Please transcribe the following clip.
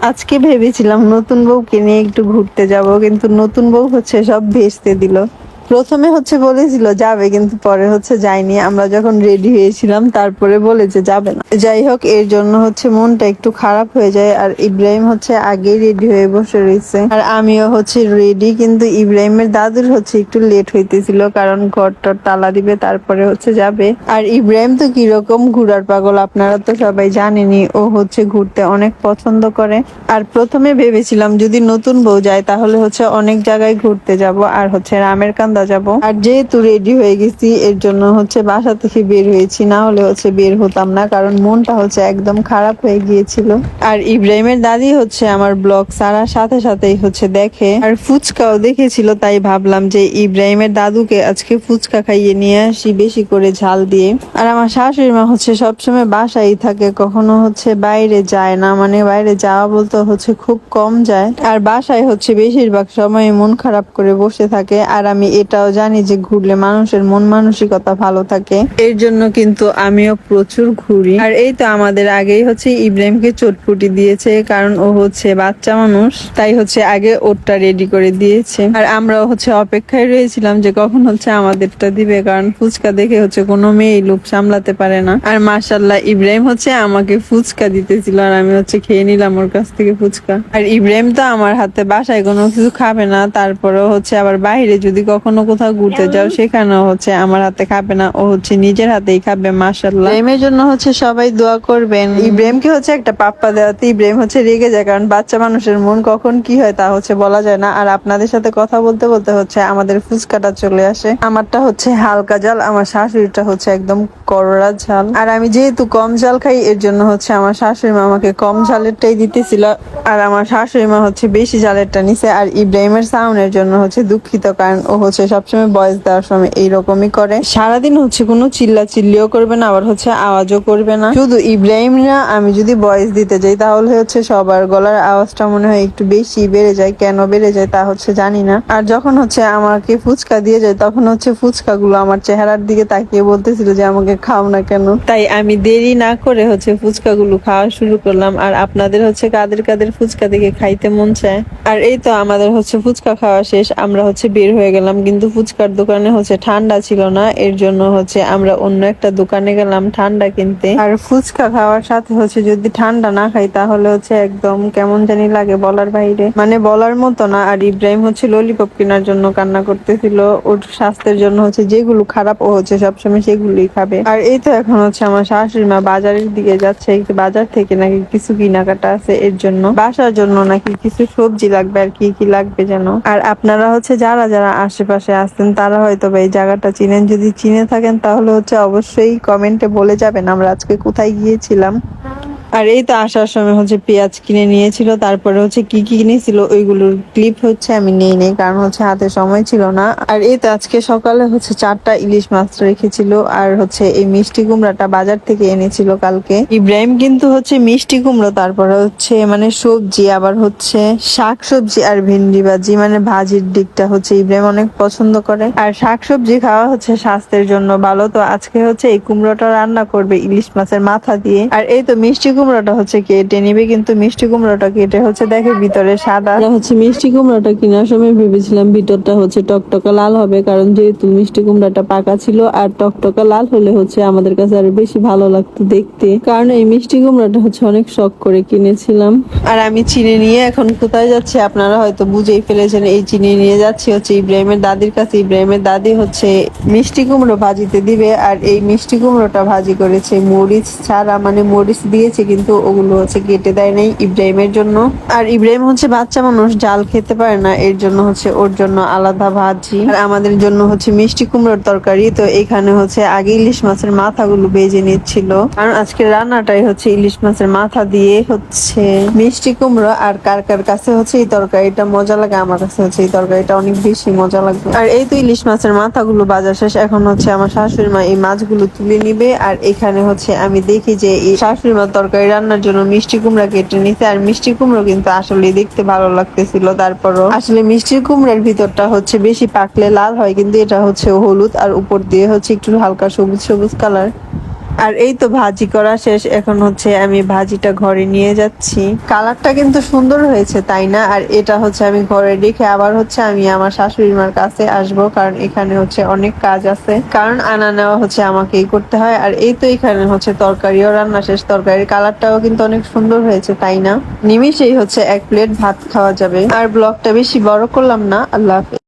আজকে ভেবেছিলাম নতুন বউকে নিয়ে একটু ঘুরতে যাব, কিন্তু নতুন বউ হচ্ছে সব ভেস্তে দিল। প্রথমে হচ্ছে বলেছিল যাবে, কিন্তু পরে হচ্ছে যায়নি। আমরা যখন রেডি হয়েছিলাম তারপরে বলেছে যাবে না। যাই হোক, এর জন্য হচ্ছে মনটা একটু খারাপ হয়ে যায়। আর ইব্রাহিম হচ্ছে আগেই রেডি হয়ে বসে রয়েছে, আর আমিও হচ্ছে রেডি। কিন্তু ইব্রাহিমের দাদুর হচ্ছে একটু লেট হইতেছিল, কারণ ঘরটার তালা দিবে তারপরে হচ্ছে যাবে। আর ইব্রাহিম তো কিরকম ঘোরার পাগল, আপনারা তো সবাই জানেনই। ও হচ্ছে ঘুরতে অনেক পছন্দ করে। আর প্রথমে ভেবেছিলাম যদি নতুন বউ যায় তাহলে হচ্ছে অনেক জায়গায় ঘুরতে যাব, আর হচ্ছে রামের কান্দা যাব। আর যেহেতু রেডি হয়ে গেছি এর জন্য হচ্ছে বাসা থেকে বের হয়েছি, না হলে হচ্ছে বের হতাম না, কারণ মনটা হচ্ছে একদম খারাপ হয়ে গিয়েছিল। আর ইব্রাহিমের দাদি হচ্ছে আমার ব্লগ ছাড়ার সাথে সাথেই হচ্ছে দেখে, আর ফুচকাও দেখেছিল। তাই ভাবলাম যে ইব্রাহিমের দাদুকে আজকে ফুচকা খাইয়ে নিয়ে আসি বেশি করে ঝাল দিয়ে। আর আমার শাশুড়ি মা হচ্ছে সবসময় বাসায় থাকে, কখনো হচ্ছে বাইরে যায় না। মানে বাইরে যাওয়া বলতে হচ্ছে খুব কম যায়, আর বাসায় হচ্ছে বেশিরভাগ সময় মন খারাপ করে বসে থাকে। আর আমি এটাও জানি যে ঘুরলে মানুষের মন মানসিকতা ভালো থাকে, এর জন্য কিন্তু আমিও প্রচুর ঘুরি। আর এই তো আমাদের আগেই হচ্ছে ইব্রাহিমকে চটপুটি দিয়েছে, কারণ ও হচ্ছে বাচ্চা মানুষ, তাই হচ্ছে আগে ওরটা রেডি করে দিয়েছে। আর আমরাও হচ্ছে অপেক্ষায় রয়েছিলাম যে কখন হচ্ছে আমাদেরটা দিবে, কারণ ফুচকা দেখে হচ্ছে কোনো মেয়ে লোভ সামলাতে পারে না। আর মাশাল্লাহ ইব্রাহিম হচ্ছে আমাকে ফুচকা দিতেছিল, আর আমি হচ্ছে খেয়ে নিলাম ওর কাছ থেকে ফুচকা। আর ইব্রাহিম তো আমার হাতে বাসায় কোনো কিছু খাবে না, তারপরেও হচ্ছে আবার বাইরে যদি কখনো কোথাও ঘুরতে যাও সেখানেও হচ্ছে আমার হাতে খাবে না, ও হচ্ছে নিজের হাতেই খাবে। মাশাল্লাহ, ইব্রাহিমের জন্য হচ্ছে সবাই দোয়া করবেন। ইব্রাহিমকে হচ্ছে একটা পাপ্পা দেওয়াতে ইব্রাহিম হচ্ছে রেগে যায়, কারণ বাচ্চা মানুষের মন কখন কি হয় তা হচ্ছে বলা যায় না। আর আপনাদের সাথে কথা বলতে বলতে হচ্ছে আমাদের ফুচকাটা চলে আসে। আমারটা হচ্ছে হালকা ঝাল, আমার শাশুড়িটা হচ্ছে একদম কররা ঝাল। আর আমি যেহেতু কম ঝাল খাই এর জন্য হচ্ছে আমার শাশুড়ি মা আমাকে কম ঝালেরটাই দিতেছিল, আর আমার শাশুড়ি মা হচ্ছে বেশি ঝালেরটা নিছে। আর ইব্রাহিমের সাউন্ডের জন্য হচ্ছে দুঃখিত, কারণ ও হচ্ছে সবসময় ভয়েস দেওয়ার সময় এইরকমই করে। সারাদিন হচ্ছে কোনো চিল্লা চিল্লিও করবে না, আবার হচ্ছে আওয়াজও করবে না। শুধু ইব্রাহিম না, আমি যদি ভয়েস দিতে যাই তাহলে হচ্ছে সবার গলার আওয়াজটা মনে হয় একটু বেশি বেড়ে যায়। কেন বেড়ে যায় তা হচ্ছে জানি না। আর যখন হচ্ছে আমাকে ফুচকা দিয়ে যায় তখন হচ্ছে ফুচকা গুলো আমার চেহারার দিকে তাকিয়ে বলতেছিল যে আমাকে খাও না কেন। তাই আমি দেরি না করে হচ্ছে ফুচকা গুলো খাওয়া শুরু করলাম। আর আপনাদের হচ্ছে কাদের কাদের ফুচকা দেখে খাইতে মন চায়? আর এই তো আমাদের হচ্ছে ফুচকা খাওয়া শেষ, আমরা হচ্ছে বের হয়ে গেলাম। কিন্তু ফুচকার দোকানে হচ্ছে ঠান্ডা ছিল না, এর জন্য হচ্ছে আমরা অন্য একটা দোকানে গেলাম ঠান্ডা কিনতে। আর ফুচকা খাওয়ার সাথে হচ্ছে যদি ঠান্ডা না খাই তাহলে হচ্ছে একদম কেমন জানি লাগে, বলার বাইরে, মানে বলার মতো না। আর ইব্রাহিম হচ্ছে ললিপপ কেনার জন্য কান্না করতেছিল। ওর স্বাস্থ্যের জন্য হচ্ছে যেগুলো খারাপ ও হচ্ছে সবসময় সেগুলোই খাবে। আর এই তো এখন হচ্ছে আমার শাশুড়ি মা বাজারের দিকে যাচ্ছে, বাজার থেকে নাকি কিছু কেনাকাটা আছে, এর জন্য বাসার জন্য নাকি কিছু সবজি লাগবে, আর কি কি লাগবে যেন। আর আপনারা হচ্ছে যারা যারা আশেপাশে আছেন তারা হয়তো এই জায়গাটা চিনেন, যদি চিনে থাকেন তাহলে হচ্ছে অবশ্যই কমেন্টে বলে যাবেন আমরা আজকে কোথায় গিয়েছিলাম। আর এই তো আসার সময় হচ্ছে পেঁয়াজ কিনে নিয়েছিল, তারপরে হচ্ছে কি কি কিনেছিল ওইগুলোর ক্লিপ হচ্ছে আমি নেই নেই, কারণ হচ্ছে হাতে সময় ছিল না। আর এই তো আজকে সকালে হচ্ছে 4টা ইলিশ মাছ রেখেছিল, আর হচ্ছে এই মিষ্টি কুমড়াটা বাজার থেকে এনেছিল কালকে। ইব্রাহিম কিন্তু হচ্ছে মিষ্টি কুমড়ো, তারপরে হচ্ছে মানে সবজি, আবার হচ্ছে শাক সবজি আর ভেন্ডি ভাজি, মানে ভাজির দিকটা হচ্ছে ইব্রাহিম অনেক পছন্দ করে। আর শাক সবজি খাওয়া হচ্ছে স্বাস্থ্যের জন্য ভালো। তো আজকে হচ্ছে এই কুমড়োটা রান্না করবে ইলিশ মাছের মাথা দিয়ে। আর এই তো মিষ্টি কুমড়োটা হচ্ছে কেটে নিবে, কিন্তু মিষ্টি কুমড়োটা কেটে হচ্ছে দেখে ভিতরে সাদা। হচ্ছে মিষ্টি কুমড়োটা কেনার সময় ভেবেছিলাম ভিতরটা হচ্ছে টকটকা লাল হবে, কারণ যেহেতু মিষ্টি কুমড়াটা পাকা ছিল, আর টকটকা লাল হলে হচ্ছে আমাদের কাছে আরো বেশি ভালো লাগতো দেখতে, কারণ এই মিষ্টি কুমড়াটা হচ্ছে অনেক শখ করে কিনেছিলাম। আর আমি চিনি নিয়ে এখন কোথায় যাচ্ছি আপনারা হয়তো বুঝেই ফেলেছেন, এই চিনি নিয়ে যাচ্ছি হচ্ছে ইব্রাহিমের দাদির কাছে। ইব্রাহিমের দাদি হচ্ছে মিষ্টি কুমড়ো ভাজিতে দিবে, আর এই মিষ্টি কুমড়োটা ভাজি করেছে মরিচ ছাড়া, মানে মরিচ দিয়েছে কিন্তু ওগুলো হচ্ছে কেটে দেয় নাই ইব্রাহিমের জন্য। আর ইব্রাহিম হচ্ছে বাচ্চা মানুষ, জাল খেতে পারে না, এর জন্য হচ্ছে ওর জন্য আলাদা ভাজি, আর আমাদের জন্য হচ্ছে মিষ্টি কুমড়োর তরকারি। তো এখানে হচ্ছে আগে ইলিশ মাছের মাথাগুলো ভেজে নিচ্ছিল, কারণ আজকে রান্নাটাই হচ্ছে ইলিশ মাছের মাথা দিয়ে হচ্ছে মিষ্টি কুমড়ো। আর কার কার কাছে হচ্ছে এই তরকারিটা মজা লাগে, আমার কাছে হচ্ছে এই তরকারিটা অনেক বেশি মজা লাগে। আর এই তো ইলিশ মাছের মাথাগুলো বাজার শেষ, এখন হচ্ছে আমার শাশুড়ি মা এই মাছগুলো তুলে নিবে। আর এখানে হচ্ছে আমি দেখি যে এই শাশুড়ি মা তরকারি রান্নার জন্য মিষ্টি কুমড়া কেটে নিতে। আর মিষ্টি কুমড়ো কিন্তু আসলে দেখতে ভালো লাগতেছিল, তারপরও আসলে মিষ্টি কুমড়ার ভিতরটা হচ্ছে বেশি পাকলে লাল হয়, কিন্তু এটা হচ্ছে হলুদ আর উপর দিয়ে হচ্ছে একটু হালকা সবুজ সবুজ কালার। আর এই তো ভাজি করা শেষ, এখন হচ্ছে আমি ভাজিটা ঘরে নিয়ে যাচ্ছি। কালারটা কিন্তু সুন্দর হয়েছে তাই না? আর এটা হচ্ছে আমি ঘরে রেখে আবার হচ্ছে আমি আমার শাশুড়ি মার কাছে আসবো, কারণ এখানে হচ্ছে অনেক কাজ আছে, কারণ আনা নেওয়া হচ্ছে আমাকেই করতে হয়। আর এই তো এখানে হচ্ছে তরকারিও রান্না শেষ, তরকারির কালারটাও কিন্তু অনেক সুন্দর হয়েছে তাই না? নিমিষেই হচ্ছে 1 প্লেট ভাত খাওয়া যাবে। আর ব্লগটা বেশি বড় করলাম না, আল্লাহ হাফেজ।